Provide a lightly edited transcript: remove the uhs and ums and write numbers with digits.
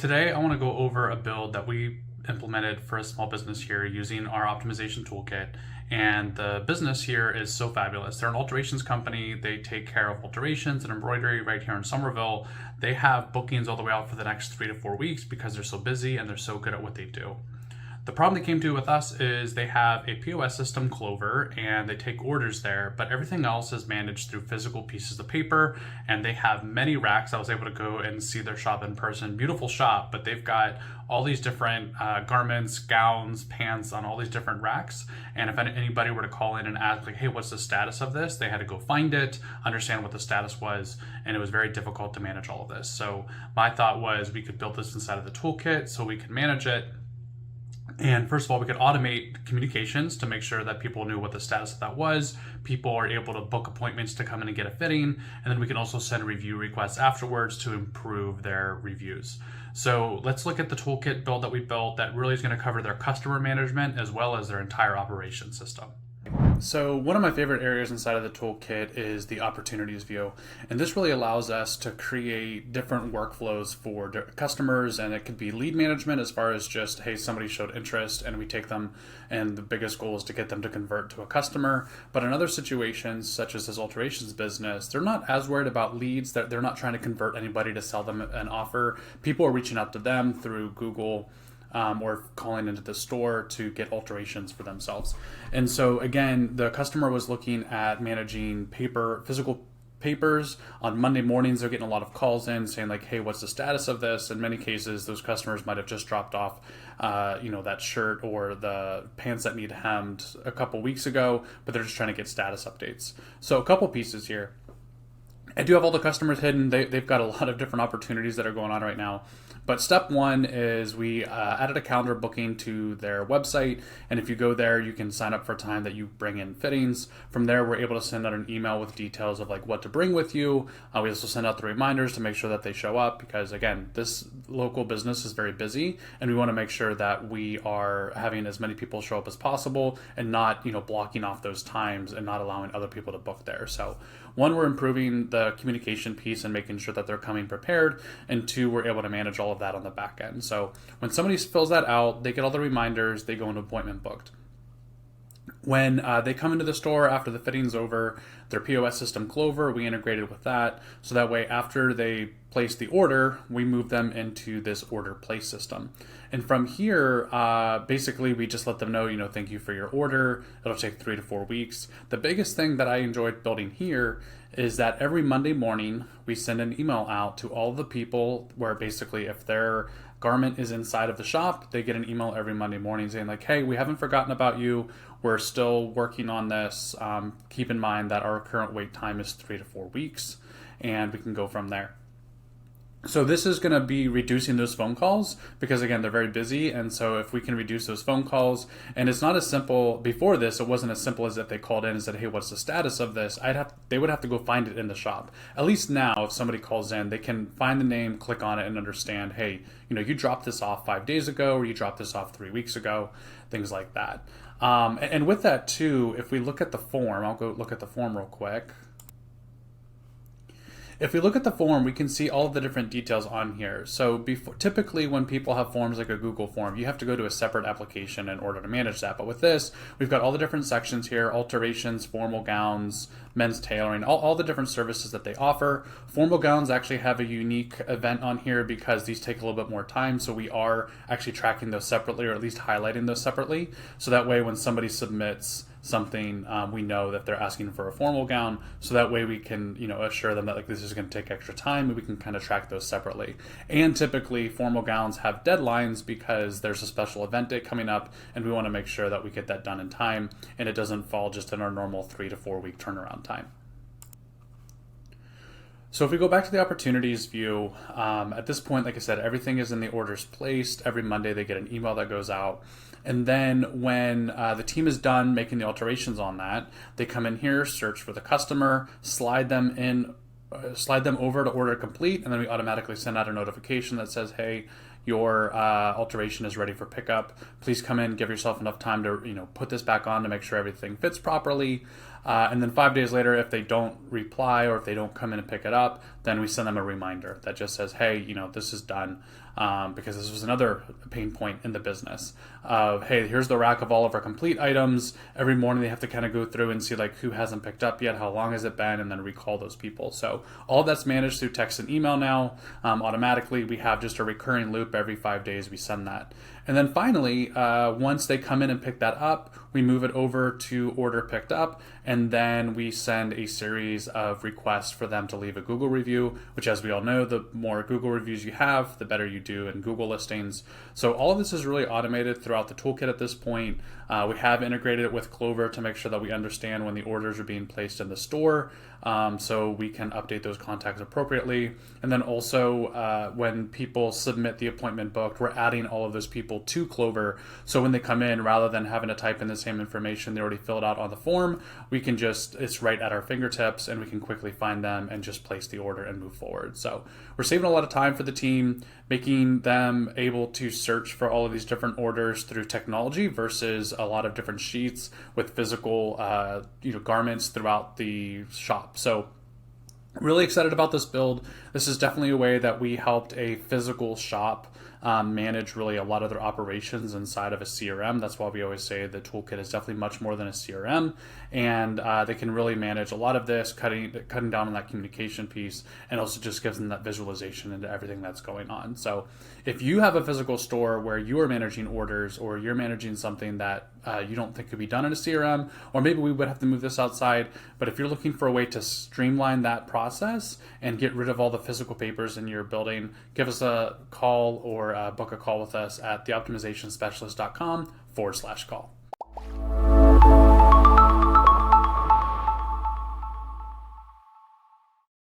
Today, I want to go over a build that we implemented for a small business here using our optimization toolkit. And the business here is so fabulous. They're an alterations company. They take care of alterations and embroidery right here in Somerville. They have bookings all the way out for the next 3 to 4 weeks because they're so busy and they're so good at what they do. The problem they came to with us is they have a POS system, Clover, and they take orders there, but everything else is managed through physical pieces of paper, and they have many racks. I was able to go and see their shop in person. Beautiful shop, but they've got all these different garments, gowns, pants on all these different racks, and if anybody were to call in and ask, like, hey, what's the status of this? They had to go find it, understand what the status was, and it was very difficult to manage all of this. So my thought was we could build this inside of the toolkit so we could manage it. And first of all, we could automate communications to make sure that people knew what the status of that was. People are able to book appointments to come in and get a fitting. And then we can also send review requests afterwards to improve their reviews. So let's look at the toolkit build that we built that really is going to cover their customer management as well as their entire operation system. So one of my favorite areas inside of the toolkit is the opportunities view. And this really allows us to create different workflows for customers, and it could be lead management as far as just, hey, somebody showed interest and we take them, and the biggest goal is to get them to convert to a customer. But in other situations, such as this alterations business, they're not as worried about leads, that they're not trying to convert anybody to sell them an offer. People are reaching out to them through Google, or calling into the store to get alterations for themselves. And so again, the customer was looking at managing physical papers. On Monday mornings, they're getting a lot of calls in saying like, hey, what's the status of this? In many cases, those customers might have just dropped off that shirt or the pants that need hemmed a couple weeks ago, but they're just trying to get status updates. So a couple pieces here. I do have all the customers hidden. They've got a lot of different opportunities that are going on right now. But step one is we added a calendar booking to their website. And if you go there, you can sign up for a time that you bring in fittings. From there, we're able to send out an email with details of like what to bring with you. We also send out the reminders to make sure that they show up because, again, this local business is very busy. And we want to make sure that we are having as many people show up as possible and not, blocking off those times and not allowing other people to book there. So one, we're improving the communication piece and making sure that they're coming prepared. And two, we're able to manage all of that on the back end. So when somebody fills that out, they get all the reminders, they go into appointment booked. When they come into the store after the fitting's over, their POS system Clover, we integrated with that. So that way, after they place the order, we move them into this order place system. And from here, basically, we just let them know, thank you for your order. It'll take 3 to 4 weeks. The biggest thing that I enjoyed building here is that every Monday morning, we send an email out to all the people where basically if their garment is inside of the shop, they get an email every Monday morning saying like, hey, we haven't forgotten about you. We're still working on this. Keep in mind that our current wait time is 3 to 4 weeks, and we can go from there. So this is going to be reducing those phone calls because, again, they're very busy. And so if we can reduce those phone calls, and it's not as simple, before this, it wasn't as simple as if they called in and said, hey, what's the status of this? They would have to go find it in the shop. At least now, if somebody calls in, they can find the name, click on it, and understand, hey, you dropped this off 5 days ago, or you dropped this off 3 weeks ago, things like that. And with that too, if we look at the form, I'll go look at the form real quick. If we look at the form, we can see all of the different details on here. So typically when people have forms like a Google form, you have to go to a separate application in order to manage that. But with this, we've got all the different sections here: alterations, formal gowns, men's tailoring, all the different services that they offer. Formal gowns actually have a unique event on here because these take a little bit more time. So we are actually tracking those separately, or at least highlighting those separately. So that way when somebody submits something, we know that they're asking for a formal gown, so that way we can assure them that like this is going to take extra time, and we can kind of track those separately. And typically formal gowns have deadlines because there's a special event date coming up, and we want to make sure that we get that done in time and it doesn't fall just in our normal 3 to 4 week turnaround time. So if we go back to the opportunities view, at this point, like I said, everything is in the orders placed. Every Monday they get an email that goes out. And then when the team is done making the alterations on that, they come in here, search for the customer, slide them over to order complete, and then we automatically send out a notification that says, hey, your alteration is ready for pickup. Please come in, give yourself enough time to put this back on to make sure everything fits properly. And then 5 days later, if they don't reply or if they don't come in and pick it up, then we send them a reminder that just says, hey, this is done. Because this was another pain point in the business of, hey, here's the rack of all of our complete items. Every morning they have to kind of go through and see like who hasn't picked up yet, how long has it been, and then recall those people. So all that's managed through text and email now. Automatically, we have just a recurring loop every 5 days. We send that. And then finally, once they come in and pick that up, we move it over to order picked up, and then we send a series of requests for them to leave a Google review, which, as we all know, the more Google reviews you have, the better you do in Google listings. So all of this is really automated throughout the toolkit at this point. We have integrated it with Clover to make sure that we understand when the orders are being placed in the store, so we can update those contacts appropriately. And then also when people submit the appointment booked, we're adding all of those people to Clover. So when they come in, rather than having to type in the same information they already filled out on the form, we can it's right at our fingertips, and we can quickly find them and just place the order and move forward. So we're saving a lot of time for the team, making them able to search for all of these different orders through technology versus a lot of different sheets with physical garments throughout the shop. So really excited about this build. This is definitely a way that we helped a physical shop manage really a lot of their operations inside of a CRM. That's why we always say the toolkit is definitely much more than a CRM, and they can really manage a lot of this, cutting down on that communication piece, and also just gives them that visualization into everything that's going on. So if you have a physical store where you are managing orders, or you're managing something that you don't think could be done in a CRM, or maybe we would have to move this outside, but if you're looking for a way to streamline that process and get rid of all the physical papers in your building, give us a call or book a call with us at theoptimizationspecialist.com/call.